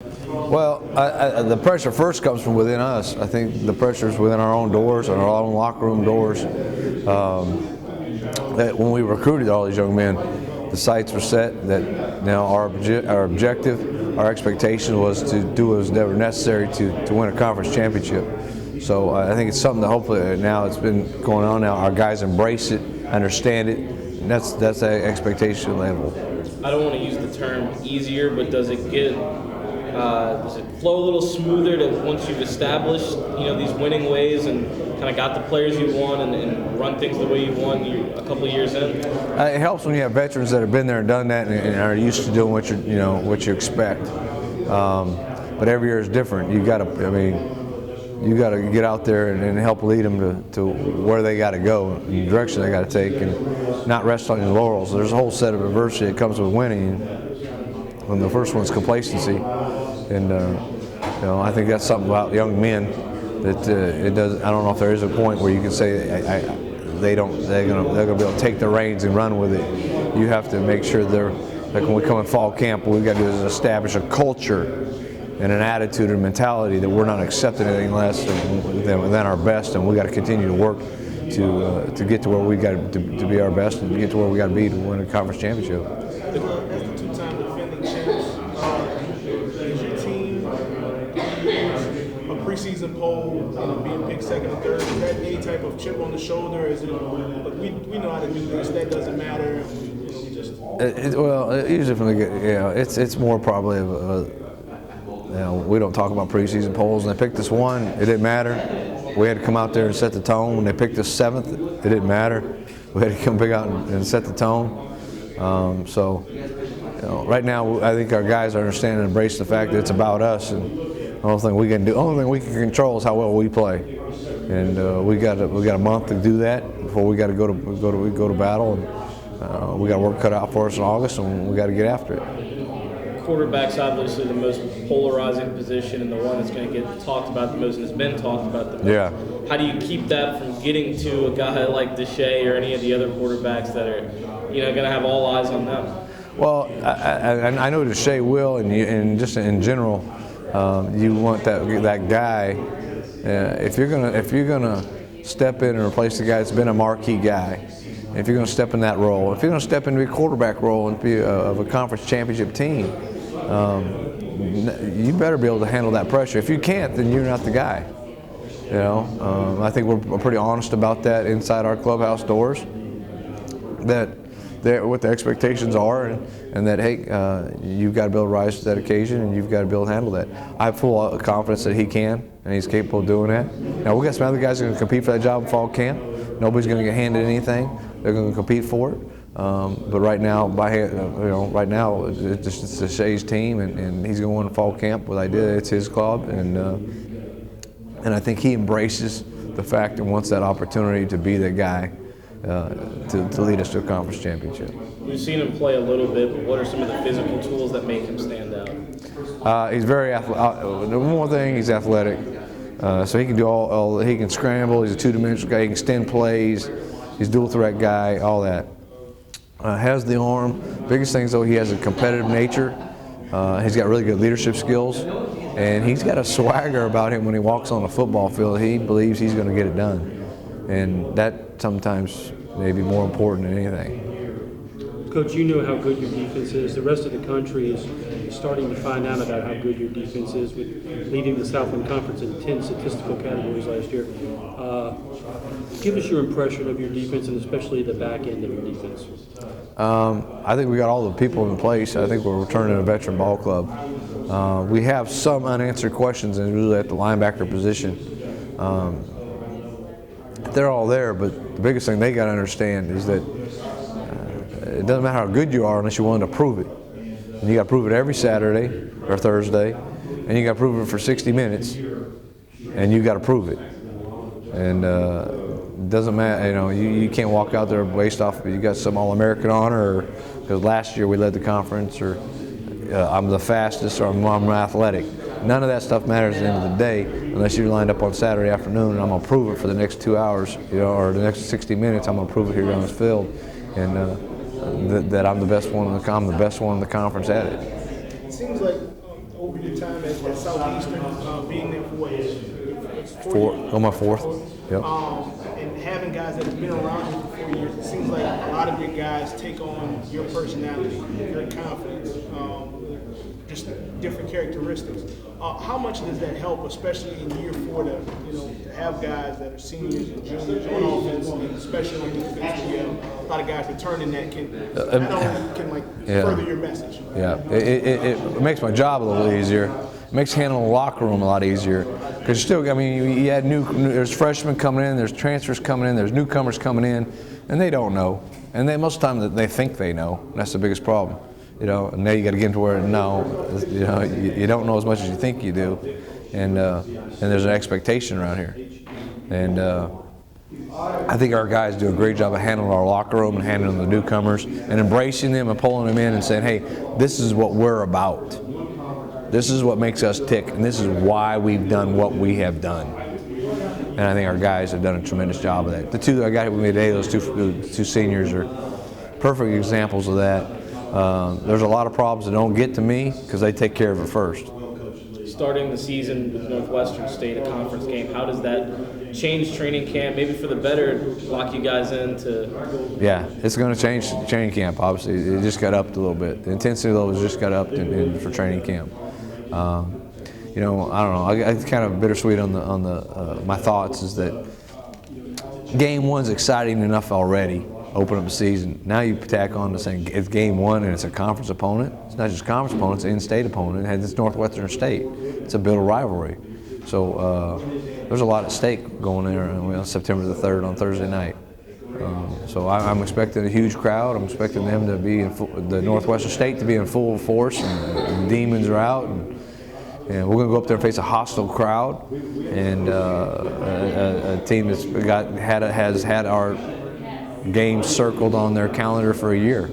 Well, the pressure first comes from within us. I think the pressure is within our own doors and our own locker room doors. That when we recruited all these young men, the sights were set that now our objective, our expectation was to do what was never necessary to win a conference championship. So I think it's something that hopefully now it's been going on now. Our guys embrace it, understand it, and that's the expectation level. I don't want to use the term easier, but does it flow a little smoother that once you've established these winning ways and kind of got the players you want and run things the way you want a couple of years in? It helps when you have veterans that have been there and done that and are used to doing what you expect. But every year is different. You got to get out there and help lead them to where they got to go, and the direction they got to take, and not rest on your laurels. There's a whole set of adversity that comes with winning. And the first one's complacency, and I think that's something about young men that it does. I don't know if there is a point where you can say they're gonna be able to take the reins and run with it. You have to make sure they're like when we come in fall camp. What we've got to do is establish a culture and an attitude and mentality that we're not accepting anything less than our best, and we got to continue to work to get to where we got to be our best and get to where we got to be to win a conference championship. As the two-time defending champs, is your team a preseason poll, being picked second or third? Is that any type of chip on the shoulder? Is it, we know how to do this, that doesn't matter? Usually from the it's more probably we don't talk about preseason polls. And they picked us one, it didn't matter. We had to come out there and set the tone. When they picked us seventh, it didn't matter. We had to come back out and set the tone. Right now, I think our guys understand and embrace the fact that it's about us, and the only thing we can control is how well we play. And we got a month to do that before we got to go to battle, and we got work cut out for us in August, and we got to get after it. Quarterback's obviously the most polarizing position and the one that's going to get talked about the most and has been talked about the most. Yeah. How do you keep that from getting to a guy like Deshae or any of the other quarterbacks that are, going to have all eyes on them? Well, I know Deshae will, and just in general, you want that guy. If you're gonna step in and replace the guy that's been a marquee guy, if you're going to step in that role, if you're going to step into a quarterback role and be of a conference championship team, you better be able to handle that pressure. If you can't, then you're not the guy. I think we're pretty honest about that inside our clubhouse doors. That what the expectations are, and that hey, you've got to be able to rise to that occasion, and you've got to be able to handle that. I have full confidence that he can, and he's capable of doing that. Now we got some other guys that are going to compete for that job in fall camp. Nobody's going to get handed anything. They're going to compete for it. But right now, right now it's Deshae's team, and he's going to win fall camp with idea. It's his club, and I think he embraces the fact and wants that opportunity to be the guy to lead us to a conference championship. We've seen him play a little bit, but what are some of the physical tools that make him stand out? He's very athletic. One more thing, he's athletic. So he can do all. He can scramble. He's a two-dimensional guy. He can extend plays. He's dual threat guy. All that. Has the arm. Biggest thing is though, he has a competitive nature. He's got really good leadership skills, and he's got a swagger about him when he walks on the football field. He believes he's going to get it done, and that sometimes may be more important than anything. Coach, you know how good your defense is. The rest of the country is starting to find out about how good your defense is, with leading the Southland Conference in 10 statistical categories last year. Give us your impression of your defense, and especially the back end of your defense. I think we got all the people in place. I think we're returning a veteran ball club. We have some unanswered questions, and really at the linebacker position. They're all there, but the biggest thing they got to understand is that it doesn't matter how good you are unless you're willing to prove it. And you got to prove it every Saturday or Thursday, and you got to prove it for 60 minutes, and you got to prove it. And it doesn't matter, you can't walk out there based off you got some All-American honor, or because last year we led the conference, or I'm the fastest, or I'm athletic. None of that stuff matters at the end of the day unless you're lined up on Saturday afternoon, and I'm going to prove it for the next 2 hours, or the next 60 minutes. I'm going to prove it here on this field, and that I'm the best one in the conference at it. It seems like over your time at Southeastern, being there for what? It's 4 years? On my fourth. Yep. And having guys that have been around you for 4 years, it seems like a lot of your guys take on your personality, your confidence, just different characteristics. How much does that help, especially in year 4, to have guys that are seniors and juniors on offense, and especially on defense, where you have a lot of guys returning that can further your message. Yeah, it makes my job a little easier. It makes handling the locker room a lot easier because still, I mean, you had there's freshmen coming in, there's transfers coming in, there's newcomers coming in, and they don't know, and most of the time they think they know. And that's the biggest problem, And now you got to get into where you don't know as much as you think you do, and there's an expectation around here, and I think our guys do a great job of handling our locker room and handling the newcomers and embracing them and pulling them in and saying, hey, this is what we're about. This is what makes us tick, and this is why we've done what we have done. And I think our guys have done a tremendous job of that. The two that I got with me today, those two seniors, are perfect examples of that. There's a lot of problems that don't get to me because they take care of it first. Starting the season with Northwestern State, a conference game, how does that change training camp? Maybe for the better, lock you guys into. Yeah, it's going to change training camp. Obviously, it just got upped a little bit. The intensity levels just got upped for training camp. I don't know. It's kind of bittersweet on the my thoughts is that game 1's exciting enough already. Open up the season. Now you tack on to saying it's game 1 and it's a conference opponent. It's not just a conference opponent; it's an in-state opponent. And it's Northwestern State. It's a build a rivalry. So there's a lot at stake going there on September the 3rd on Thursday night. So I'm expecting a huge crowd. I'm expecting them to be the Northwestern State to be in full force, and the demons are out, and we're going to go up there and face a hostile crowd, and a team that's has had our games circled on their calendar for a year.